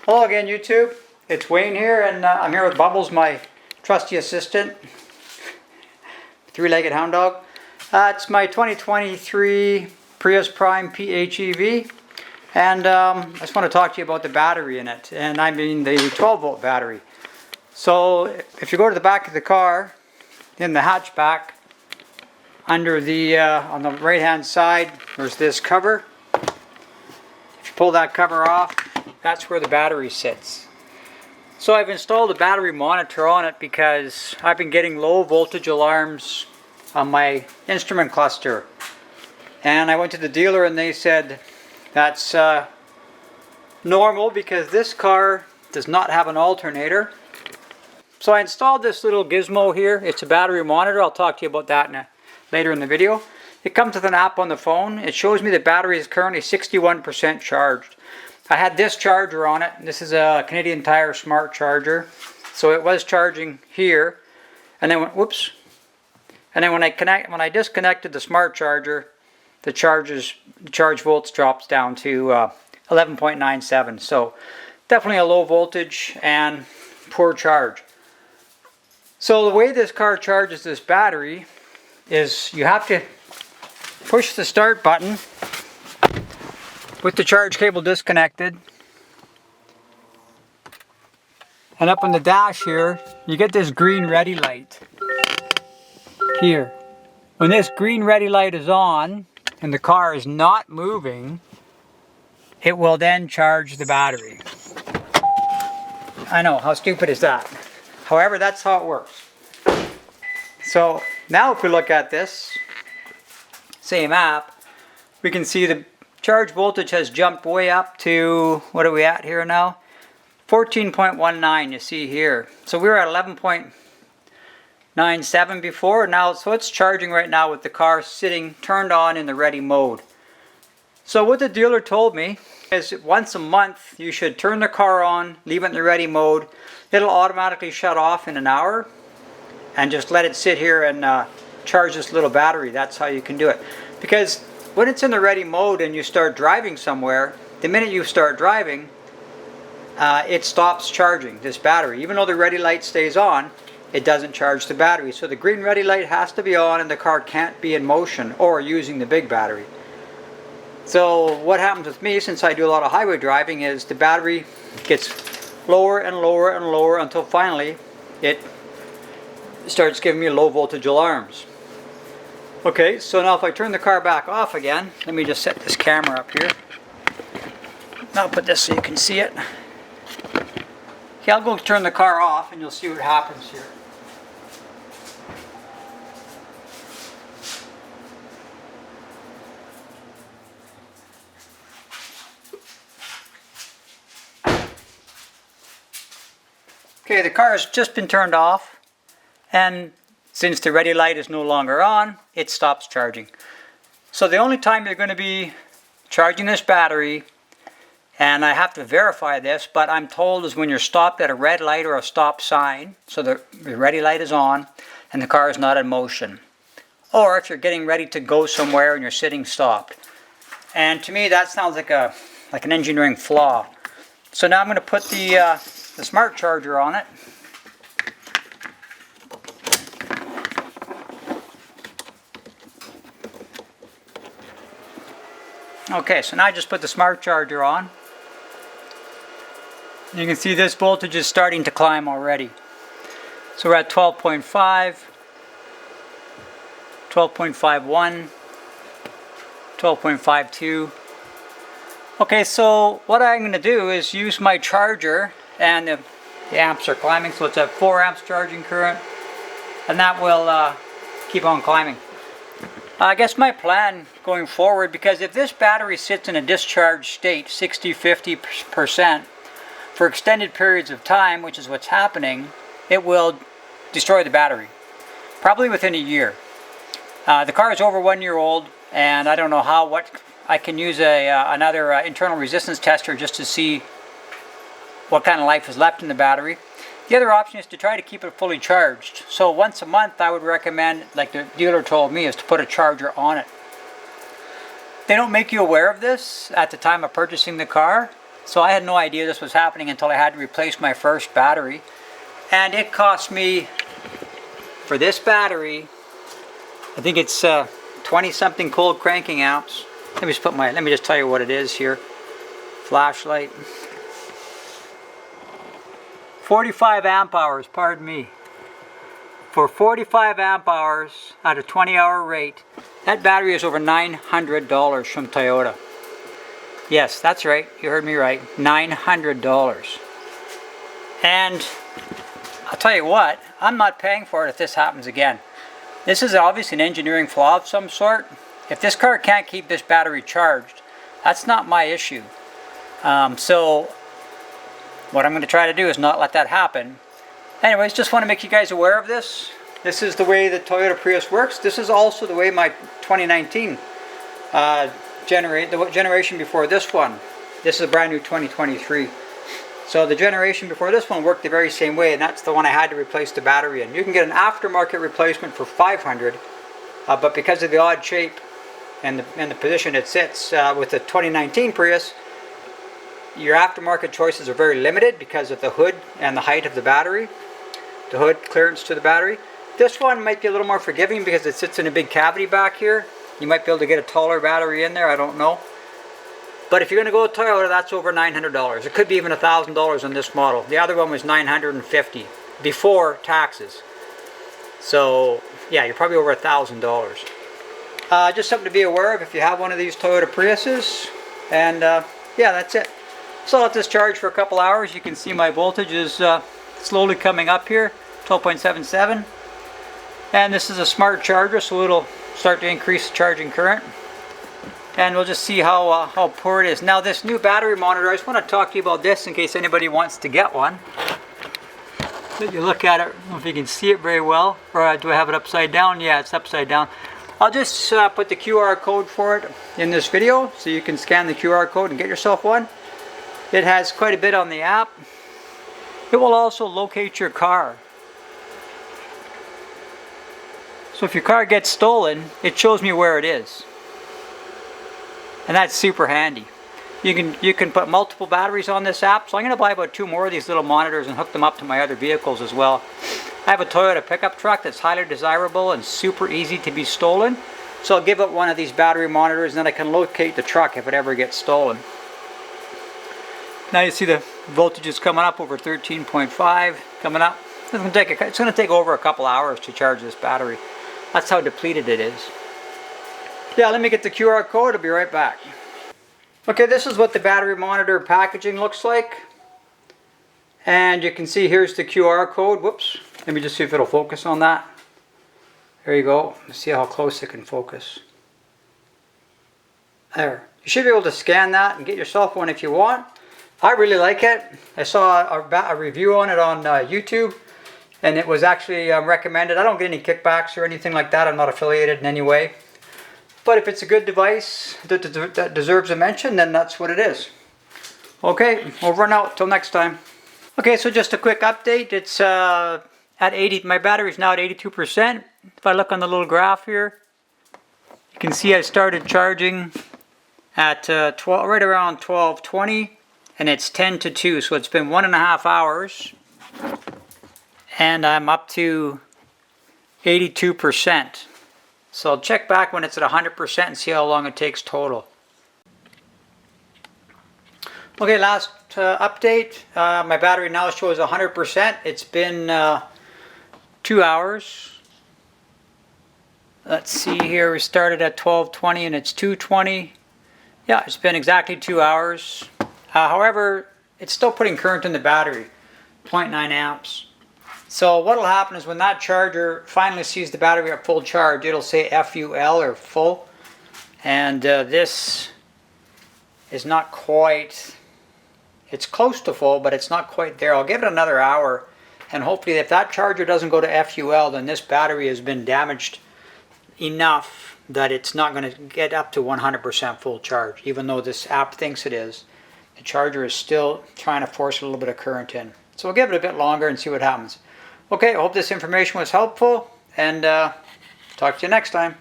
Hello again, YouTube. It's Wayne here, and I'm here with Bubbles, my trusty assistant, three-legged hound dog. It's my 2023 Prius Prime PHEV, and I just want to talk to you about the battery in it, and I mean the 12-volt battery. So if you go to the back of the car, in the hatchback, under the on the right-hand side, there's this cover. If you pull that cover off, that's where the battery sits. So I've installed a battery monitor on it because I've been getting low voltage alarms on my instrument cluster. And I went to the dealer and they said that's normal because this car does not have an alternator. So I installed this little gizmo here. It's a battery monitor. I'll talk to you about that later in the video. It comes with an app on the phone. It shows me the battery is currently 61% charged. I had this charger on it. This is a Canadian Tire smart charger. So it was charging here, and then whoops. And then when I disconnected the smart charger, the charge volts drops down to 11.97. So definitely a low voltage and poor charge. So the way this car charges this battery is you have to push the start button with the charge cable disconnected, and up on the dash here you get this green ready light here. When this green ready light is on and the car is not moving, it will then charge the battery. I know, how stupid is that? However, that's how it works. So now if we look at this same app, we can see the charge voltage has jumped way up to, what are we at here now? 14.19, you see here. So we were at 11.97 before now, so it's charging right now with the car sitting turned on in the ready mode. So what the dealer told me is once a month you should turn the car on, leave it in the ready mode. It'll automatically shut off in an hour, and just let it sit here and charge this little battery. That's how you can do it. Because when it's in the ready mode and you start driving somewhere, the minute you start driving, it stops charging this battery. Even though the ready light stays on, it doesn't charge the battery. So the green ready light has to be on and the car can't be in motion or using the big battery. So what happens with me, since I do a lot of highway driving, is the battery gets lower and lower and lower until finally it starts giving me low voltage alarms. Okay, so now if I turn the car back off again, let me just set this camera up here. I'll put this so you can see it. Okay, I'll go turn the car off and you'll see what happens here. Okay, the car has just been turned off, and since the ready light is no longer on, it stops charging. So the only time you're going to be charging this battery, and I have to verify this, but I'm told is when you're stopped at a red light or a stop sign, so the ready light is on and the car is not in motion. Or if you're getting ready to go somewhere and you're sitting stopped. And to me that sounds like an engineering flaw. So now I'm going to put the smart charger on it. Okay, so now I just put the smart charger on. You can see this voltage is starting to climb already. So we're at 12.5, 12.51, 12.52. Okay, so what I'm going to do is use my charger, and the amps are climbing, so it's at 4 amps charging current, and that will keep on climbing. I guess my plan going forward, because if this battery sits in a discharged state, 60-50%, for extended periods of time, which is what's happening, it will destroy the battery, probably within a year. The car is over 1 year old, and I don't know what I can use another internal resistance tester just to see what kind of life is left in the battery. The other option is to try to keep it fully charged. So once a month I would recommend, like the dealer told me, is to put a charger on it. They don't make you aware of this at the time of purchasing the car, So I had no idea this was happening until I had to replace my first battery. And it cost me, for this battery, I think it's 20 something cold cranking amps. Let me just tell you what it is here. Flashlight. 45 amp hours, pardon me. For 45 amp hours at a 20-hour rate, that battery is over $900 from Toyota. Yes, that's right, you heard me right, $900. And I'll tell you what, I'm not paying for it if this happens again. This is obviously an engineering flaw of some sort. If this car can't keep this battery charged, that's not my issue. So what I'm going to try to do is not let that happen. Anyways, just want to make you guys aware of this. This is the way the Toyota Prius works. This is also the way my 2019 the generation before this one. This is a brand new 2023. So the generation before this one worked the very same way, and that's the one I had to replace the battery in. You can get an aftermarket replacement for $500, but because of the odd shape and the position it sits with the 2019 Prius, your aftermarket choices are very limited because of the hood and the height of the battery, the hood clearance to the battery. This one might be a little more forgiving because it sits in a big cavity back here. You might be able to get a taller battery in there, I don't know. But if you're going to go with Toyota, that's over $900. It could be even $1,000 on this model. The other one was $950 before taxes. So yeah, you're probably over $1,000. Just something to be aware of if you have one of these Toyota Priuses. And yeah, that's it. So I'll let this charge for a couple hours. You can see my voltage is slowly coming up here, 12.77. And this is a smart charger, so it'll start to increase the charging current. And we'll just see how poor it is. Now this new battery monitor, I just want to talk to you about this in case anybody wants to get one. Let you look at it, I don't know if you can see it very well. Or do I have it upside down? Yeah, it's upside down. I'll just put the QR code for it in this video so you can scan the QR code and get yourself one. It has quite a bit on the app. It will also locate your car. So if your car gets stolen, it shows me where it is. And that's super handy. You can put multiple batteries on this app. So I'm going to buy about 2 more of these little monitors and hook them up to my other vehicles as well. I have a Toyota pickup truck that's highly desirable and super easy to be stolen. So I'll give it one of these battery monitors and then I can locate the truck if it ever gets stolen. Now you see the voltage is coming up over 13.5 coming up. It's going to take over a couple hours to charge this battery. That's how depleted it is. Yeah, let me get the QR code. I'll be right back. Okay, this is what the battery monitor packaging looks like. And you can see here's the QR code. Whoops. Let me just see if it'll focus on that. There you go. Let's see how close it can focus. There. You should be able to scan that and get yourself one if you want. I really like it. I saw a review on it on YouTube. And it was actually recommended. I don't get any kickbacks or anything like that. I'm not affiliated in any way. But if it's a good device that deserves a mention, then that's what it is. Okay, over and out. Till next time. Okay, so just a quick update. It's at 80. My battery's now at 82%. If I look on the little graph here, you can see I started charging at right around 12:20, and it's 10 to 2. So it's been 1.5 hours. And I'm up to 82%. So I'll check back when it's at 100% and see how long it takes total. Okay, last update. My battery now shows 100%. It's been 2 hours. Let's see here. We started at 12:20 and it's 2:20. Yeah, it's been exactly 2 hours. However, it's still putting current in the battery, 0.9 amps. So what will happen is when that charger finally sees the battery at full charge, it'll say FUL or full. And this is not quite, it's close to full, but it's not quite there. I'll give it another hour. And hopefully if that charger doesn't go to FUL, then this battery has been damaged enough that it's not going to get up to 100% full charge. Even though this app thinks it is, the charger is still trying to force a little bit of current in. So we'll give it a bit longer and see what happens. Okay, I hope this information was helpful, and talk to you next time.